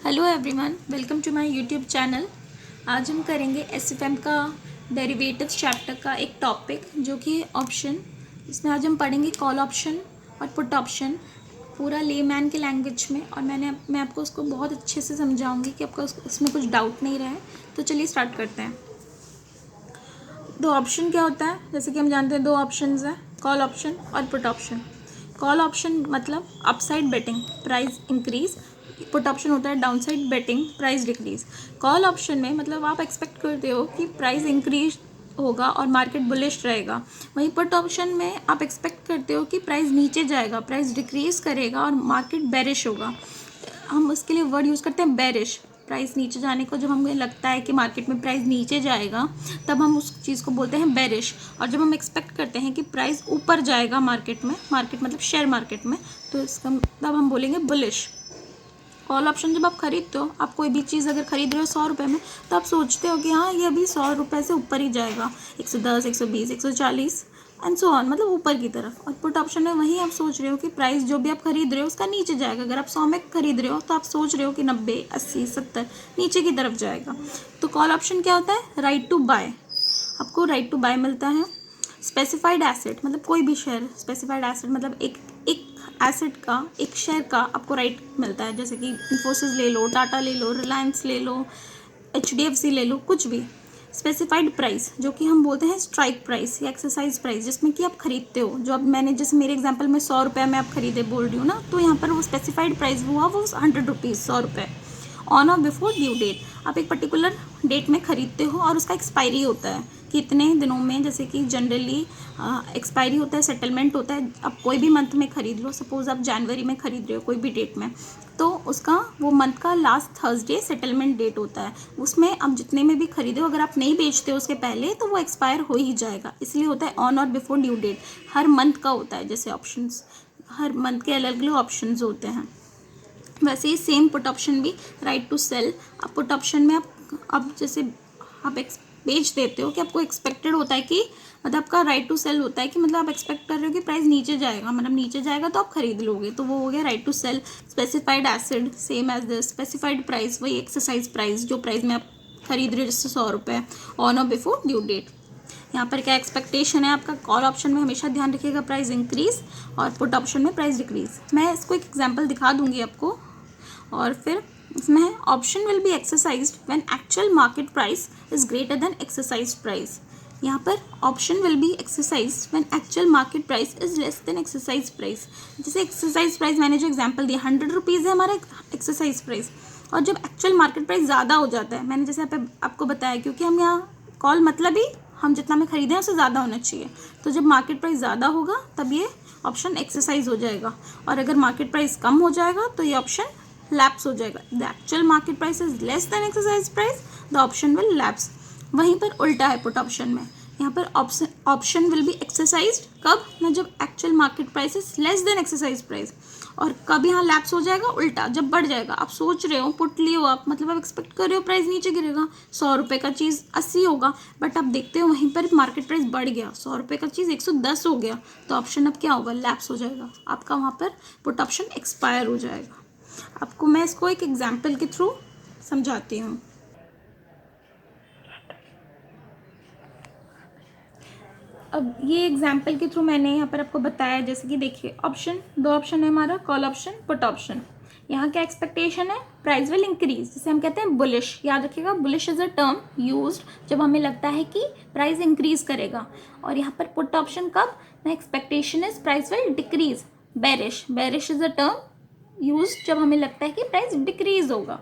Hello everyone, welcome to my YouTube channel. आज हम करेंगे एसएफएम का डेरिवेटिव्स चैप्टर का एक टॉपिक जो कि ऑप्शन। इसमें आज हम पढ़ेंगे कॉल ऑप्शन और पुट ऑप्शन पूरा लेमैन के लैंग्वेज में, और मैं आपको उसको बहुत अच्छे से समझाऊंगी कि आपका उसमें कुछ डाउट नहीं रहे। तो चलिए स्टार्ट करते हैं। दो ऑप्शन क्या होता है, जैसे कि हम जानते हैं दो ऑप्शंस हैं, कॉल ऑप्शन और पुट ऑप्शन। कॉल ऑप्शन मतलब upside betting, price increase. Put option होता है down side betting, price decrease. Call option में मतलब आप एक्सपेक्ट करते हो कि प्राइस इंक्रीज होगा और मार्केट बुलिश रहेगा। वहीं पुट ऑप्शन में आप एक्सपेक्ट करते हो कि प्राइस नीचे जाएगा, प्राइस डिक्रीज करेगा और मार्केट बेरिश होगा। हम उसके लिए वर्ड यूज़ करते हैं बेरिश। प्राइस नीचे जाने को जब हमें लगता है कि मार्केट में प्राइस नीचे जाएगा, तब हम उस चीज़ को बोलते हैं बेरिश। और जब हम एक्सपेक्ट करते हैं कि प्राइस ऊपर जाएगा मार्केट में, मार्केट मतलब शेयर मार्केट में, तो इसका मतलब हम बोलेंगे बुलिश। कॉल ऑप्शन जब आप खरीदते हो, आप कोई भी चीज़ अगर खरीद रहे हो 100 रुपये में, तो आप सोचते हो कि हाँ ये अभी 100 रुपये से ऊपर ही जाएगा, 110, 120, 140 एंड सो ऑन, मतलब ऊपर की तरफ। और पुट ऑप्शन में वही आप सोच रहे हो कि प्राइस जो भी आप खरीद रहे हो उसका नीचे जाएगा। अगर आप 100 में खरीद रहे हो तो आप सोच रहे हो कि 90, 80, 70 नीचे की तरफ जाएगा। तो कॉल ऑप्शन क्या होता है? Right to buy. आपको राइट टू बाय मिलता है। स्पेसिफाइड एसेट मतलब कोई भी शेयर, स्पेसिफाइड एसेट मतलब एक एसेट का, एक शेयर का आपको राइट मिलता है। जैसे कि इन्फोसिस ले लो, टाटा ले लो, रिलायंस ले लो, HDFC ले लो, कुछ भी। स्पेसिफाइड प्राइस जो कि हम बोलते हैं स्ट्राइक प्राइस या एक्सरसाइज प्राइस, जिसमें कि आप खरीदते हो। जो अब मैंने, जैसे मेरे एग्जांपल में 100 रुपये में आप खरीदे बोल रही हूँ ना, तो यहाँ पर वो स्पेसिफाइड प्राइस हुआ वो 100 रुपीज़, 100 रुपये। ऑन और बिफोर ड्यू डेट, आप एक पर्टिकुलर डेट में खरीदते हो और उसका एक्सपायरी होता है कितने दिनों में। जैसे कि जनरली एक्सपायरी होता है, सेटलमेंट होता है। आप कोई भी मंथ में खरीद लो, सपोज आप जनवरी में खरीद रहे हो कोई भी डेट में, तो उसका वो मंथ का लास्ट थर्सडे सेटलमेंट डेट होता है। उसमें आप जितने में भी खरीदे हो, अगर आप नहीं बेचते हो उसके पहले, तो वो एक्सपायर हो ही जाएगा। इसलिए होता है ऑन और बिफोर ड्यू डेट। हर मंथ का होता है, जैसे ऑप्शंस हर मंथ के अलग अलग ऑप्शंस होते हैं। वैसे ही सेम पुट ऑप्शन भी, राइट टू सेल। आप पुट ऑप्शन में आप जैसे आप बेच देते हो कि आपको एक्सपेक्टेड होता है कि, मतलब आपका राइट टू सेल होता है कि मतलब आप एक्सपेक्ट कर रहे हो कि प्राइस नीचे जाएगा, मतलब नीचे जाएगा तो आप खरीद लोगे, तो वो हो गया right to sell. Specified asset same as the specified price, वही एक्सरसाइज प्राइस जो प्राइस में आप खरीद रहे हो, जैसे 100 रुपये, ऑन और बिफोर ड्यू डेट। यहाँ पर क्या एक्सपेक्टेशन है आपका? कॉल ऑप्शन में हमेशा ध्यान रखिएगा प्राइस इंक्रीज, और पुट ऑप्शन में प्राइस डिक्रीज। मैं इसको एक एग्जांपल दिखा दूंगी आपको, और फिर इसमें है option will be exercised when actual market price is greater then exercise price. यहाँ पर option will be exercised when actual market price is less then exercise price. जैसे एक्सरसाइज प्राइस मैंने जो एग्जांपल दिया, 100 रुपीज़ है हमारा एक्सरसाइज प्राइस, और जब एक्चुअल मार्केट प्राइस ज़्यादा हो जाता है, मैंने जैसे आपको बताया, क्योंकि हम यहाँ कॉल मतलब ही हम जितना में खरीदें उससे ज़्यादा होना चाहिए। तो जब मार्केट प्राइस ज़्यादा होगा तब ये ऑप्शन एक्सरसाइज हो जाएगा, और अगर मार्केट प्राइस कम हो जाएगा तो ये ऑप्शन लैप्स हो जाएगा। The actual market price is less then exercise price, the option will lapse. वहीं पर उल्टा है पुट ऑप्शन में। यहाँ पर ऑप्शन विल बी एक्सरसाइज्ड कब? ना जब actual market price is less then exercise price. और कब यहाँ लैप्स हो जाएगा? उल्टा, जब बढ़ जाएगा। आप सोच रहे हो, पुट लिए हो आप, मतलब आप एक्सपेक्ट कर रहे हो प्राइस नीचे गिरेगा, 100 रुपये का चीज़ 80 होगा, बट आप देखते हो वहीं पर मार्केट प्राइस बढ़ गया, 100 रुपये का चीज़ 110 हो गया, तो ऑप्शन अब क्या होगा? लैप्स हो जाएगा आपका, वहाँ पर पुट ऑप्शन एक्सपायर हो जाएगा। आपको मैं इसको एक एग्जाम्पल के थ्रू समझाती हूँ। अब ये एग्जाम्पल के थ्रू मैंने यहाँ पर आपको बताया, जैसे कि देखिए ऑप्शन, दो ऑप्शन है हमारा, कॉल ऑप्शन, पुट ऑप्शन। यहाँ क्या एक्सपेक्टेशन है? प्राइस विल इंक्रीज, जिसे हम कहते हैं बुलिश। याद रखिएगा, bullish is a term used जब हमें लगता है कि प्राइस इंक्रीज करेगा। और यहाँ पर पुट ऑप्शन कब? The expectation is price will decrease, bearish. Bearish is a term use जब हमें लगता है कि प्राइस डिक्रीज होगा।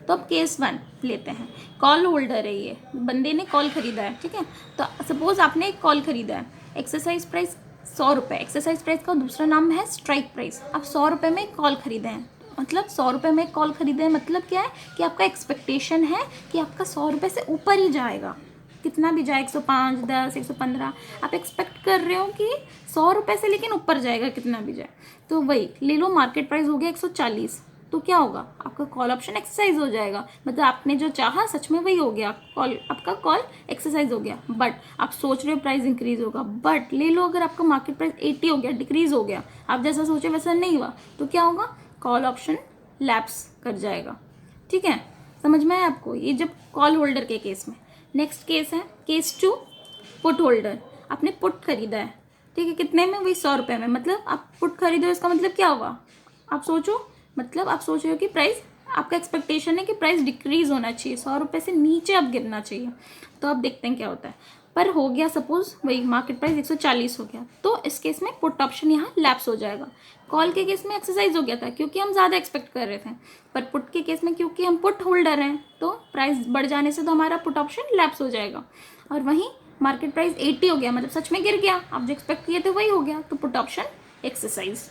तो अब केस 1 लेते हैं। कॉल होल्डर है, ये बंदे ने कॉल खरीदा है, ठीक है। तो सपोज आपने एक कॉल खरीदा है, एक्सरसाइज प्राइस 100 रुपये। एक्सरसाइज प्राइस का दूसरा नाम है स्ट्राइक प्राइस। आप 100 रुपये में कॉल खरीदे हैं, मतलब 100 रुपये में कॉल खरीदे हैं, मतलब क्या है कि आपका एक्सपेक्टेशन है कि आपका 100 रुपये से ऊपर ही जाएगा, कितना भी जाए, 105, 10, 115, आप एक्सपेक्ट कर रहे हो कि 100 रुपये से लेकिन ऊपर जाएगा, कितना भी जाए। तो वही ले लो, मार्केट प्राइस हो गया 140, तो क्या होगा? आपका कॉल ऑप्शन एक्सरसाइज हो जाएगा, मतलब आपने जो चाहा सच में वही हो गया, कॉल, आपका कॉल एक्सरसाइज हो गया। बट आप सोच रहे हो प्राइस इंक्रीज होगा, बट ले लो अगर आपका मार्केट प्राइस 80 हो गया, डिक्रीज हो गया, आप जैसा सोचे वैसा नहीं हुआ, तो क्या होगा? कॉल ऑप्शन लैप्स कर जाएगा, ठीक है, समझ में आया आपको? ये जब कॉल होल्डर के केस में। नेक्स्ट केस है केस 2, पुट होल्डर। आपने पुट खरीदा है, ठीक है, कितने में? वही 100 रुपये में। मतलब आप पुट खरीदो, इसका मतलब क्या हुआ? आप सोचो, मतलब आप सोच रहे हो कि प्राइस, आपका एक्सपेक्टेशन है कि प्राइस डिक्रीज होना चाहिए, 100 रुपये से नीचे अब गिरना चाहिए। तो अब देखते हैं क्या होता है। पर हो गया सपोज वही मार्केट प्राइस 140 हो गया, तो इस केस में पुट ऑप्शन यहाँ लैप्स हो जाएगा। कॉल के केस में एक्सरसाइज हो गया था क्योंकि हम ज़्यादा एक्सपेक्ट कर रहे थे, पर पुट के केस में क्योंकि हम पुट होल्डर हैं तो प्राइस बढ़ जाने से तो हमारा पुट ऑप्शन लैप्स हो जाएगा। और वहीं मार्केट प्राइस 80 हो गया, मतलब सच में गिर गया, आप जो एक्सपेक्ट किए थे वही हो गया, तो put option exercise.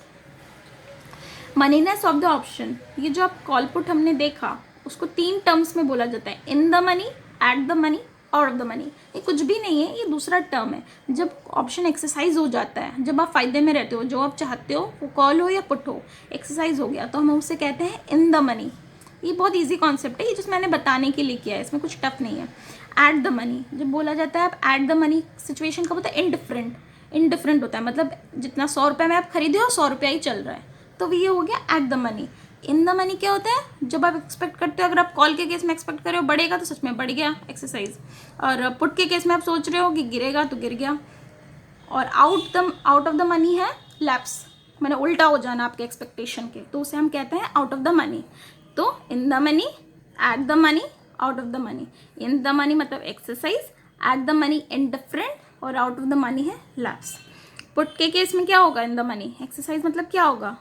Moneyness of the option, ये जो आप कॉल पुट हमने देखा उसको 3 टर्म्स में बोला जाता है, इन the money, at the money, out of the money. ये कुछ भी नहीं है, ये दूसरा टर्म है। जब ऑप्शन एक्सरसाइज हो जाता है, जब आप फायदे में रहते हो, जो आप चाहते हो वो कॉल हो या पुट हो, एक्सरसाइज हो गया, तो हम उसे कहते हैं इन द मनी। ये बहुत ईजी कॉन्सेप्ट है, ये जो मैंने बताने के लिए किया है, इसमें कुछ टफ नहीं है। एट द मनी, जब बोला जाता है आप एट द मनी, सिचुएशन कब होता है? इनडिफरेंट, इनडिफरेंट होता है, मतलब जितना 100 रुपये में आप खरीदे हो 100 रुपया ही चल रहा है, तो ये हो गया eight the money. In the money क्या होता है? जब आप एक्सपेक्ट करते हो, अगर आप कॉल के केस में एक्सपेक्ट कर रहे हो बढ़ेगा तो सच में बढ़ गया, एक्सरसाइज। और पुट के केस में आप सोच रहे हो कि गिरेगा तो गिर गया। और आउट ऑफ द मनी है लैप्स, मैंने उल्टा हो जाना आपके एक्सपेक्टेशन के, तो उसे हम कहते हैं आउट ऑफ द मनी। तो in the money, at the money, out of the money. In the money मतलब exercise, at the money indifferent, और आउट ऑफ द मनी है लैप्स। पुट के केस में क्या होगा? इन द मनी, एक्सरसाइज मतलब क्या होगा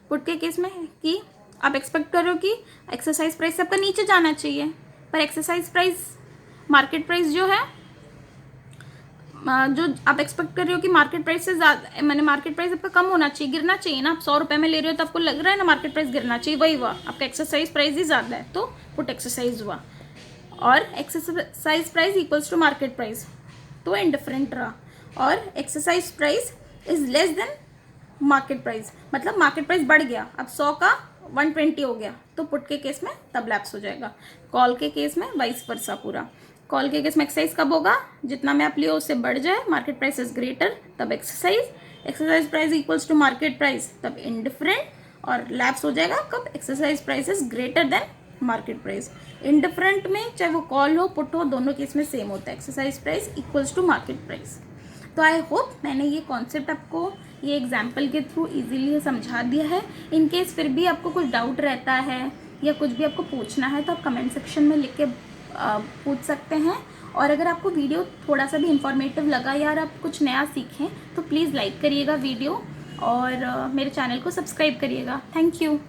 पुट के केस में? कि आप एक्सपेक्ट कर रहे हो कि एक्सरसाइज प्राइस आपका नीचे जाना चाहिए, पर एक्सरसाइज प्राइस, मार्केट प्राइस जो है, जो आप एक्सपेक्ट कर रहे हो कि मार्केट प्राइस से ज़्यादा, मैंने मार्केट प्राइस आपका कम होना चाहिए, गिरना चाहिए ना। आप 100 रुपये में ले रहे हो तो आपको लग रहा है ना मार्केट प्राइस गिरना चाहिए, वही हुआ, आपका एक्सरसाइज प्राइस ही ज़्यादा है, तो पुट एक्सरसाइज हुआ। और exercise price equals to market price, तो इनडिफरेंट रहा। और exercise price is less than market price, मतलब मार्केट प्राइस बढ़ गया, अब 100 का 120 हो गया, तो पुट के केस में तब लैप्स हो जाएगा। कॉल के केस में वाइस वर्सा पूरा। कॉल के केस में एक्सरसाइज कब होगा? जितना में आप लियो उससे बढ़ जाए, मार्केट प्राइस इज ग्रेटर, तब exercise. Exercise price equals to market price, तब इनडिफरेंट। और लैप्स हो जाएगा कब? Exercise price is greater than market price. Indifferent में चाहे वो कॉल हो पुट हो, दोनों केस में सेम होता है, exercise price equals to market price. तो आई होप मैंने ये कॉन्सेप्ट आपको ये एग्जाम्पल के थ्रू इजीली समझा दिया है। इन केस फिर भी आपको कुछ डाउट रहता है या कुछ भी आपको पूछना है तो आप कमेंट सेक्शन में लिख के पूछ सकते हैं। और अगर आपको वीडियो थोड़ा सा भी इंफॉर्मेटिव लगा या आप कुछ नया सीखें तो प्लीज़ लाइक करिएगा वीडियो, और मेरे चैनल को सब्सक्राइब करिएगा। Thank you.